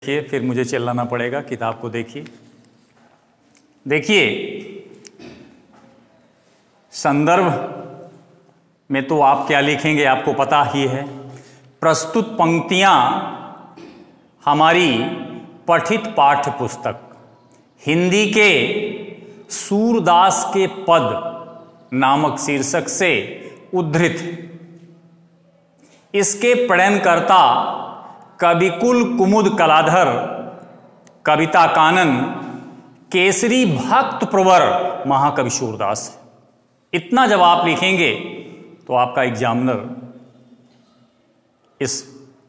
देखिए, फिर मुझे चिल्लाना पड़ेगा। किताब को देखिए। देखिए, संदर्भ में तो आप क्या लिखेंगे आपको पता ही है। प्रस्तुत पंक्तियां हमारी पठित पाठ्य पुस्तक हिंदी के सूरदास के पद नामक शीर्षक से उद्धृत। इसके प्रणयनकर्ता कविकुल कुमुद कलाधर कविता कानन केसरी भक्त प्रवर महाकवि सूरदास। इतना जब आप लिखेंगे तो आपका एग्जामिनर इस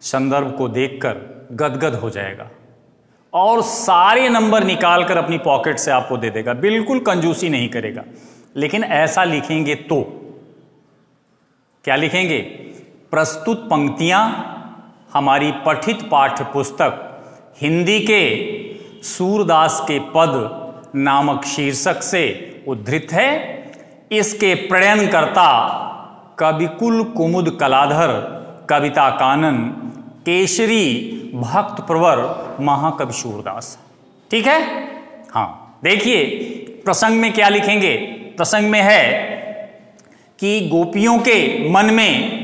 संदर्भ को देखकर गदगद हो जाएगा और सारे नंबर निकालकर अपनी पॉकेट से आपको दे देगा। बिल्कुल कंजूसी नहीं करेगा। लेकिन ऐसा लिखेंगे तो क्या लिखेंगे? प्रस्तुत पंक्तियां हमारी पठित पाठ्य पुस्तक हिंदी के सूरदास के पद नामक शीर्षक से उद्धृत है। इसके प्रणयनकर्ता कविकुल कुमुद कलाधर कविता कानन केसरी भक्त प्रवर महाकवि सूरदास। ठीक है। हाँ, देखिए प्रसंग में क्या लिखेंगे। प्रसंग में है कि गोपियों के मन में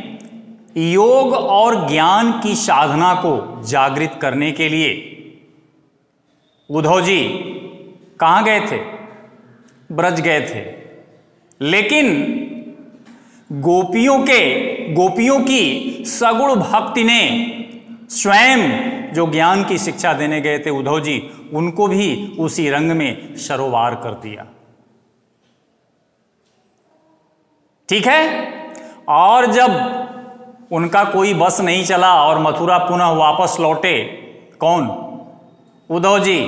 योग और ज्ञान की साधना को जागृत करने के लिए उद्धव जी कहाँ गए थे? ब्रज गए थे। लेकिन गोपियों की सगुण भक्ति ने स्वयं जो ज्ञान की शिक्षा देने गए थे उद्धव जी, उनको भी उसी रंग में सरोवार कर दिया। ठीक है। और जब उनका कोई बस नहीं चला और मथुरा पुनः वापस लौटे, कौन? उद्धव जी,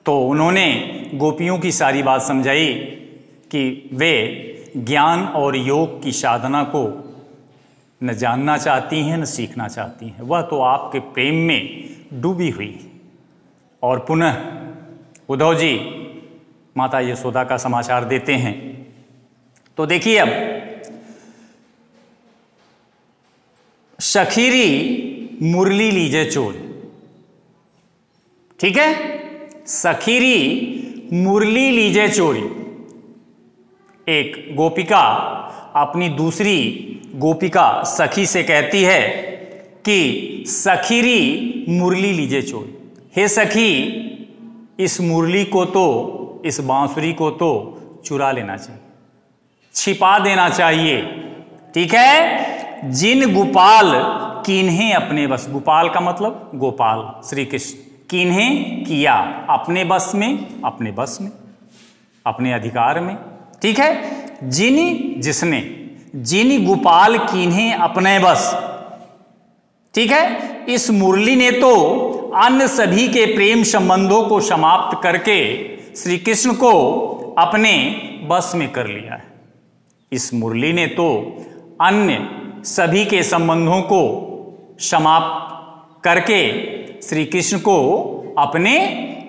तो उन्होंने गोपियों की सारी बात समझाई कि वे ज्ञान और योग की साधना को न जानना चाहती हैं न सीखना चाहती हैं। वह तो आपके प्रेम में डूबी हुई। और पुनः उद्धव जी माता यशोदा का समाचार देते हैं। तो देखिए, अब सखीरी मुरली लीजे चोर। ठीक है। सखीरी मुरली लीजे चोरी। एक गोपिका अपनी दूसरी गोपिका सखी से कहती है कि सखीरी मुरली लीजे चोरी। हे सखी, इस मुरली को तो, इस बांसुरी को तो चुरा लेना चाहिए, छिपा देना चाहिए। ठीक है। जिन गोपाल किन्हें अपने बस, गोपाल का मतलब गोपाल श्री कृष्ण, किन्हें किया अपने बस में, अपने बस में, अपने अधिकार में। ठीक है। जिसने जिन गोपाल किन्हें अपने बस। ठीक है। इस मुरली ने तो अन्य सभी के प्रेम संबंधों को समाप्त करके श्री कृष्ण को अपने बस में कर लिया है। इस मुरली ने तो अन्य सभी के संबंधों को समाप्त करके श्री कृष्ण को अपने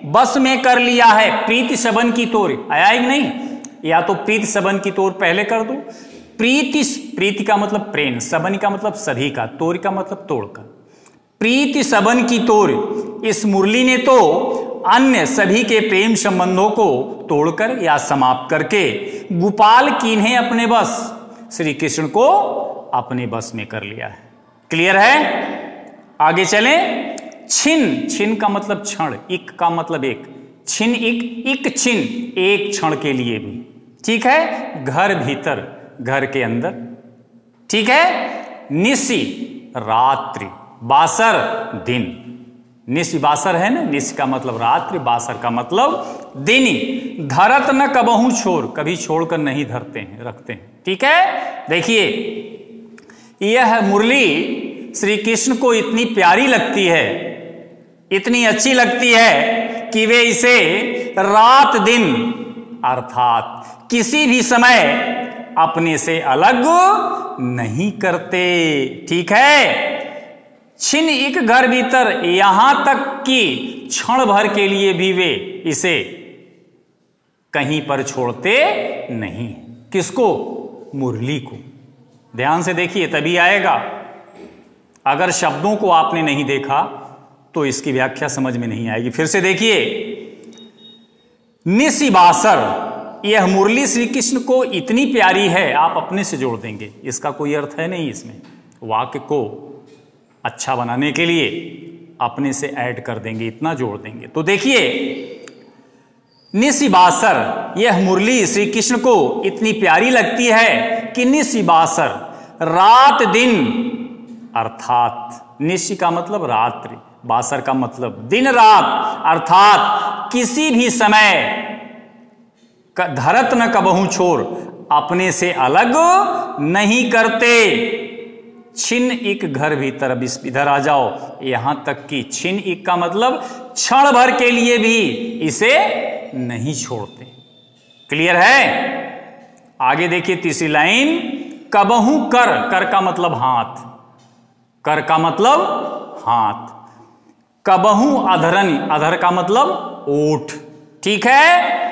बस में कर लिया है। प्रीति सबन की तोर आया ही नहीं, या तो प्रीति सबन की तोर पहले कर दो। प्रीति का मतलब प्रेम, सबन का मतलब सभी का, तोर का मतलब तोड़कर। प्रीति सबन की तोर इस मुरली ने तो अन्य सभी के प्रेम संबंधों को तोड़कर या समाप्त करके गोपाल किन्हें अपने बस, श्री कृष्ण को अपने बस में कर लिया है। क्लियर है? आगे चलें। छिन का मतलब क्षण, इक का मतलब एक, छिन इक छिन, एक क्षण के लिए भी। ठीक है। घर भीतर, घर के अंदर। ठीक है। निशि रात्रि, बासर दिन। निशि बासर है ना, निशि का मतलब रात्रि, बासर का मतलब दिन। धरत न कबहू छोड़, कभी छोड़कर नहीं धरते हैं, रखते हैं। ठीक है। देखिए, यह मुरली श्री कृष्ण को इतनी प्यारी लगती है, इतनी अच्छी लगती है कि वे इसे रात दिन अर्थात किसी भी समय अपने से अलग नहीं करते। ठीक है। छिन एक घर भीतर, यहां तक कि क्षण भर के लिए भी वे इसे कहीं पर छोड़ते नहीं। किसको? मुरली को। ध्यान से देखिए, तभी आएगा। अगर शब्दों को आपने नहीं देखा तो इसकी व्याख्या समझ में नहीं आएगी। फिर से देखिए, निशिबासर, यह मुरली श्री कृष्ण को इतनी प्यारी है, आप अपने से जोड़ देंगे, इसका कोई अर्थ है नहीं, इसमें वाक्य को अच्छा बनाने के लिए अपने से ऐड कर देंगे, इतना जोड़ देंगे। तो देखिए, निशिबासर, यह मुरली श्री कृष्ण को इतनी प्यारी लगती है कि निशिबासर, रात दिन, अर्थात निशि का मतलब रात्रि, बासर का मतलब दिन रात, अर्थात किसी भी समय धरत न कबहू छोर, अपने से अलग नहीं करते। छिन एक घर भीतर, अब इधर आ जाओ, यहां तक कि छिन एक का मतलब क्षण भर के लिए भी इसे नहीं छोड़ते। क्लियर है? आगे देखिए तीसरी लाइन, कबहू कर, कर का मतलब हाथ, कर का मतलब हाथ, कबहू अधरन, अधर का मतलब ओठ, ठीक है।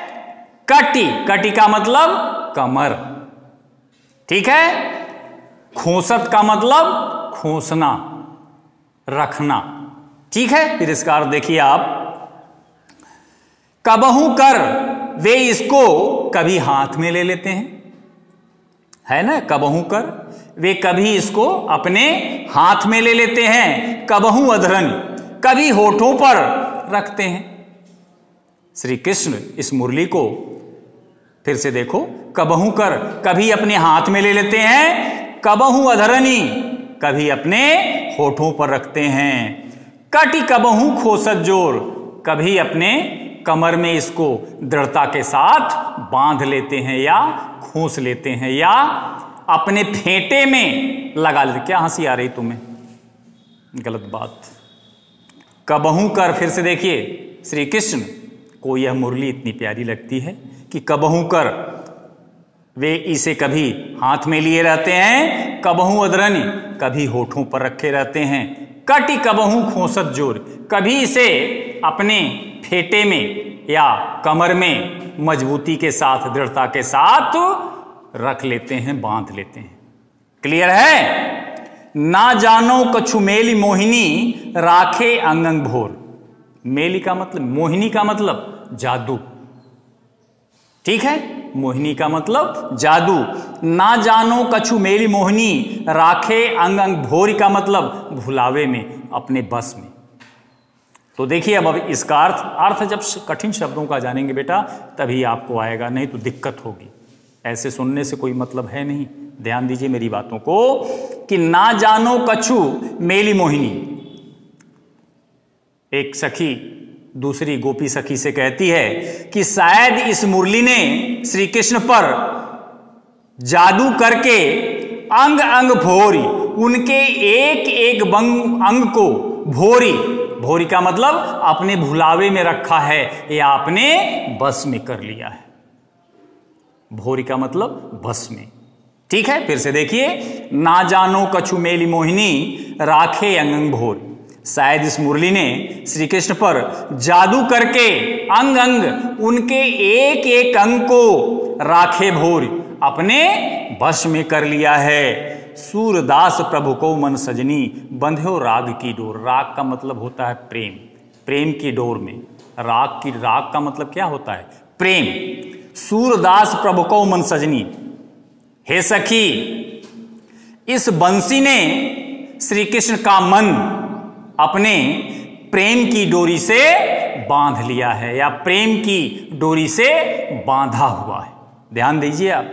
कटी, कटी का मतलब कमर, ठीक है। खोसत का मतलब खोसना, रखना, ठीक है। फिर इसका अर्थ देखिए आप, कबहू कर, वे इसको कभी हाथ में ले लेते हैं, है ना, कबहू कर, वे कभी इसको अपने हाथ में ले लेते हैं। कबहू अधरन, कभी होठों पर रखते हैं। श्री कृष्ण इस मुरली को फिर से देखो, कबहू कर, कभी अपने हाथ में ले लेते हैं, कबहू अधरनी, कभी अपने होठों पर रखते हैं। कटी कबहू खोसत जोर, कभी अपने कमर में इसको दृढ़ता के साथ बांध लेते हैं या खोस लेते हैं या अपने फेंटे में लगा लेते। क्या हंसी आ रही तुम्हें? गलत बात। कबहू कर, फिर से देखिए, श्री कृष्ण को यह मुरली इतनी प्यारी लगती है कि कबहू कर, वे इसे कभी हाथ में लिए रहते हैं, कबहू अधरनी, कभी होठों पर रखे रहते हैं। कटी कबहू खोसत जोर, कभी इसे अपने फेंटे में या कमर में मजबूती के साथ, दृढ़ता के साथ रख लेते हैं, बांध लेते हैं। क्लियर है? ना जानो कछु मेली मोहिनी, राखे अंग अंग भोर। मेली का मतलब, मोहिनी का मतलब जादू, ठीक है, मोहिनी का मतलब जादू। ना जानो कछु मेली मोहिनी, राखे अंग अंग भोरी का मतलब भुलावे में, अपने बस में। तो देखिए अब इसका अर्थ जब कठिन शब्दों का जानेंगे बेटा तभी आपको आएगा, नहीं तो दिक्कत होगी। ऐसे सुनने से कोई मतलब है नहीं। ध्यान दीजिए मेरी बातों को, कि ना जानो कछु मेली मोहिनी, एक सखी दूसरी गोपी सखी से कहती है कि शायद इस मुरली ने श्री कृष्ण पर जादू करके अंग अंग भोरी, उनके एक एक अंग को भोरी, भोरी का मतलब अपने भुलावे में रखा है या अपने बस में कर लिया है। भोरी का मतलब बस में, ठीक है। फिर से देखिए, ना जानो कछु मेली मोहिनी, राखे अंग अंग भोरी। शायद इस मुरली ने श्री कृष्ण पर जादू करके अंग अंग, उनके एक एक अंग को राखे भोर, अपने वश में कर लिया है। सूरदास प्रभु को मन सजनी, बंध्यो राग की डोर। राग का मतलब होता है प्रेम, प्रेम की डोर में राग का मतलब क्या होता है? प्रेम। सूरदास प्रभु को मन सजनी, हे सखी, इस बंसी ने श्री कृष्ण का मन अपने प्रेम की डोरी से बांध लिया है या प्रेम की डोरी से बांधा हुआ है। ध्यान दीजिए आप,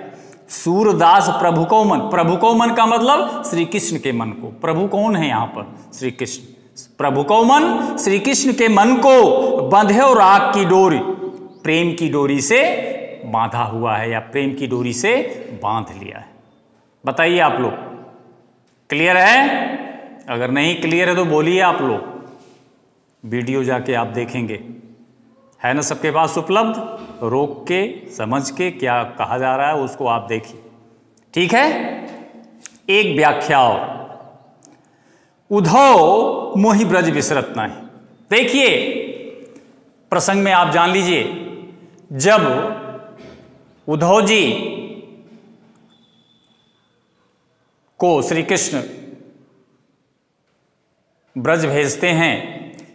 सूरदास प्रभु को मन, प्रभु को मन का मतलब श्री कृष्ण के मन को। प्रभु कौन है यहां पर? श्री कृष्ण। प्रभु को मन, श्री कृष्ण के मन को बंधे राग की डोरी, प्रेम की डोरी से बांधा हुआ है या प्रेम की डोरी से बांध लिया है। बताइए आप लोग, क्लियर है? अगर नहीं क्लियर है तो बोलिए आप लोग, वीडियो जाके आप देखेंगे, है ना सबके पास उपलब्ध, रोक के समझ के क्या कहा जा रहा है उसको आप देखिए, ठीक है। एक व्याख्या और, उद्धव मोहि ब्रज विसरत नहीं। देखिए प्रसंग में आप जान लीजिए, जब उद्धव जी को श्री कृष्ण ब्रज भेजते हैं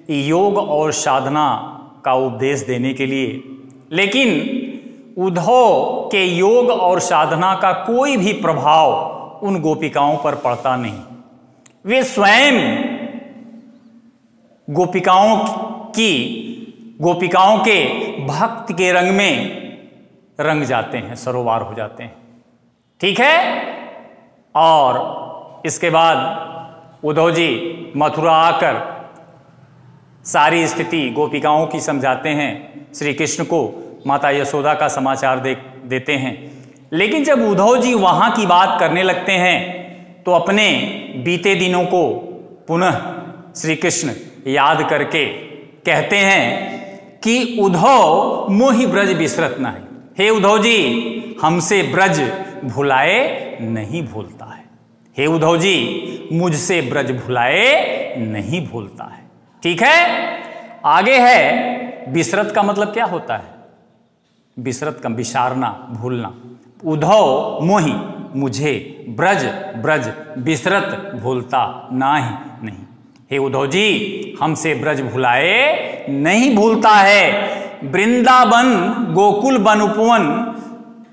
योग और साधना का उपदेश देने के लिए, लेकिन उद्धव के योग और साधना का कोई भी प्रभाव उन गोपिकाओं पर पड़ता नहीं। वे स्वयं गोपिकाओं के भक्त के रंग में रंग जाते हैं, सरोवार हो जाते हैं। ठीक है। और इसके बाद उद्धव जी मथुरा आकर सारी स्थिति गोपिकाओं की समझाते हैं, श्री कृष्ण को माता यशोदा का समाचार देते हैं। लेकिन जब उद्धव जी वहां की बात करने लगते हैं तो अपने बीते दिनों को पुनः श्री कृष्ण याद करके कहते हैं कि उद्धव मोहि ब्रज बिसरत नहीं। हे उद्धव जी, हमसे ब्रज भुलाए नहीं भूलता है। हे उद्धव जी, मुझसे ब्रज भुलाए नहीं भूलता है। ठीक है। आगे है बिसरत का मतलब क्या होता है? बिसरत का विसारना, भूलना। उद्धव मोहि, मुझे, ब्रज बिसरत भूलता नहीं। हे उद्धव जी, हमसे ब्रज भुलाए नहीं भूलता है। वृंदावन गोकुल बन उपवन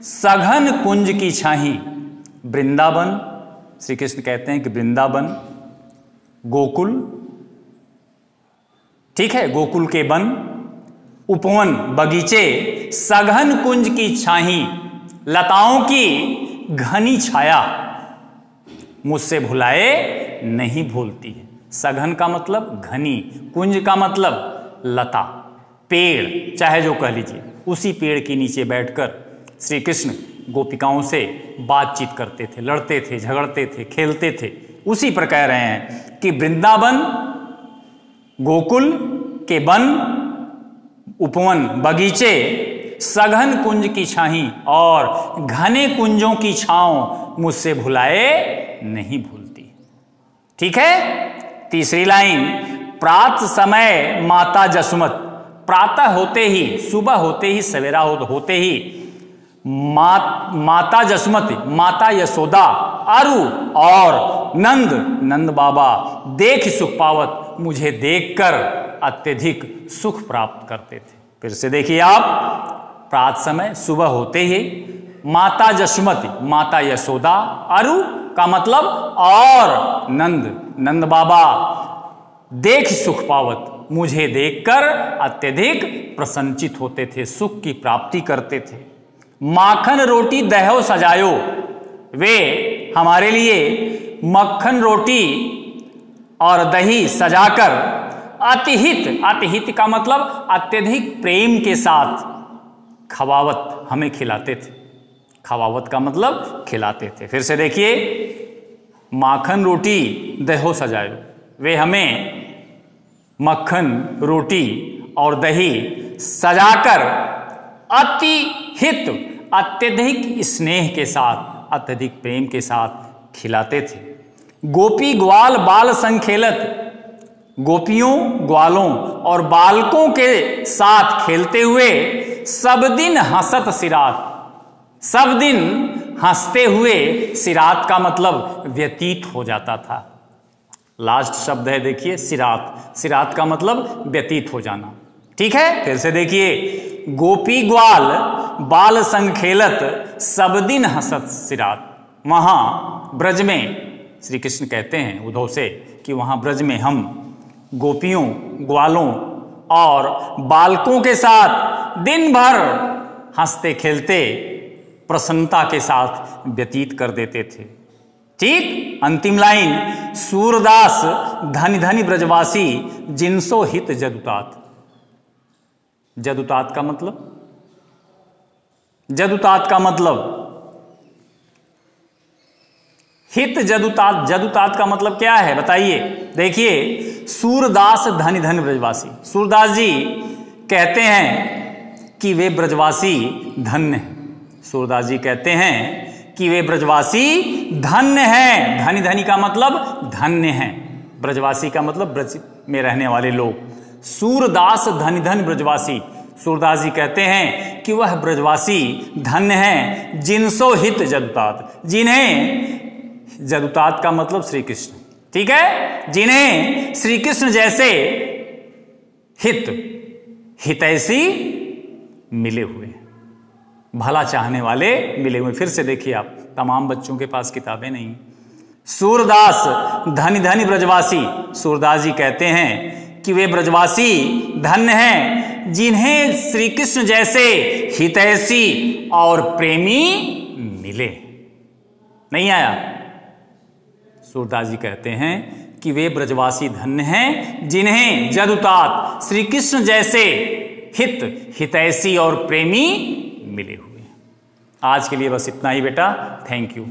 सघन कुंज की छाही। वृंदावन, श्री कृष्ण कहते हैं कि वृंदावन, गोकुल, ठीक है, गोकुल के वन, उपवन बगीचे, सघन कुंज की छाही, लताओं की घनी छाया मुझसे भुलाए नहीं भूलती है। सघन का मतलब घनी, कुंज का मतलब लता, पेड़, चाहे जो कह लीजिए। उसी पेड़ के नीचे बैठकर श्री कृष्ण गोपिकाओं से बातचीत करते थे, लड़ते थे, झगड़ते थे, खेलते थे। उसी पर कह रहे हैं कि वृंदावन, गोकुल के वन, उपवन बगीचे, सघन कुंज की छाही और घने कुंजों की छांव मुझसे भुलाए नहीं भूलती। ठीक है। तीसरी लाइन, प्रातः समय माता जसुमत। प्रातः होते ही, सुबह होते ही, सवेरा होते ही माता जसुमती, माता यशोदा, अरु और नंद बाबा देख सुख पावत, मुझे देखकर अत्यधिक सुख प्राप्त करते थे। फिर से देखिए आप, प्रातः समय, सुबह होते ही माता जसुमती, माता यशोदा, अरु का मतलब और नंद बाबा देख सुख पावत, मुझे देखकर अत्यधिक प्रसन्नचित होते थे, सुख की प्राप्ति करते थे। माखन रोटी दहो सजायो, वे हमारे लिए मक्खन रोटी और दही सजाकर अतिहित का मतलब अत्यधिक प्रेम के साथ खवावत हमें खिलाते थे। खवावत का मतलब खिलाते थे। फिर से देखिए, माखन रोटी दहो सजायो, वे हमें मक्खन रोटी और दही सजाकर अतिहित, अत्यधिक स्नेह के साथ, अत्यधिक प्रेम के साथ खिलाते थे। गोपी ग्वाल बाल संग खेलत, गोपियों, ग्वालों और बालकों के साथ खेलते हुए सब दिन हंसत सिरात, सब दिन हंसते हुए, सिरात का मतलब व्यतीत हो जाता था। लास्ट शब्द है देखिए, सिरात। सिरात का मतलब व्यतीत हो जाना। ठीक है। फिर से देखिए, गोपी ग्वाल बाल संग खेलत सब दिन हंसत सिरात। वहां ब्रज में श्री कृष्ण कहते हैं उद्धव से कि वहां ब्रज में हम गोपियों, ग्वालों और बालकों के साथ दिन भर हंसते खेलते प्रसन्नता के साथ व्यतीत कर देते थे। ठीक। अंतिम लाइन, सूरदास धनी धनी ब्रजवासी जिनसो हित जदुतात। जदुतात का मतलब, जदुतात का मतलब हित जदुतात। जदुतात का मतलब क्या है बताइए? देखिए, सूरदास धनी धन ब्रजवासी। सूरदास जी कहते हैं कि वे ब्रजवासी धन्य हैं। सूरदास जी कहते हैं कि वे ब्रजवासी धन्य हैं। धनी धनी का मतलब धन्य हैं। ब्रजवासी का मतलब ब्रज में रहने वाले लोग। सूरदास धनी धन ब्रजवासी। सूरदास जी कहते हैं कि वह ब्रजवासी धन्य हैं जिनसो हित जदुतात, जिन्हें, जदुतात का मतलब श्री कृष्ण, ठीक है, जिन्हें श्री कृष्ण जैसे हितैषी मिले हुए, भला चाहने वाले मिले हुए। फिर से देखिए आप, तमाम बच्चों के पास किताबें नहीं। सूरदास धनी धनी ब्रजवासी, सूरदास जी कहते हैं कि वे ब्रजवासी धन्य हैं जिन्हें श्री कृष्ण जैसे हितैषी और प्रेमी मिले। नहीं आया? सूरदास जी कहते हैं कि वे ब्रजवासी धन्य हैं जिन्हें जदुतात श्री कृष्ण जैसे हितैषी और प्रेमी मिले हुए। आज के लिए बस इतना ही बेटा। Thank you.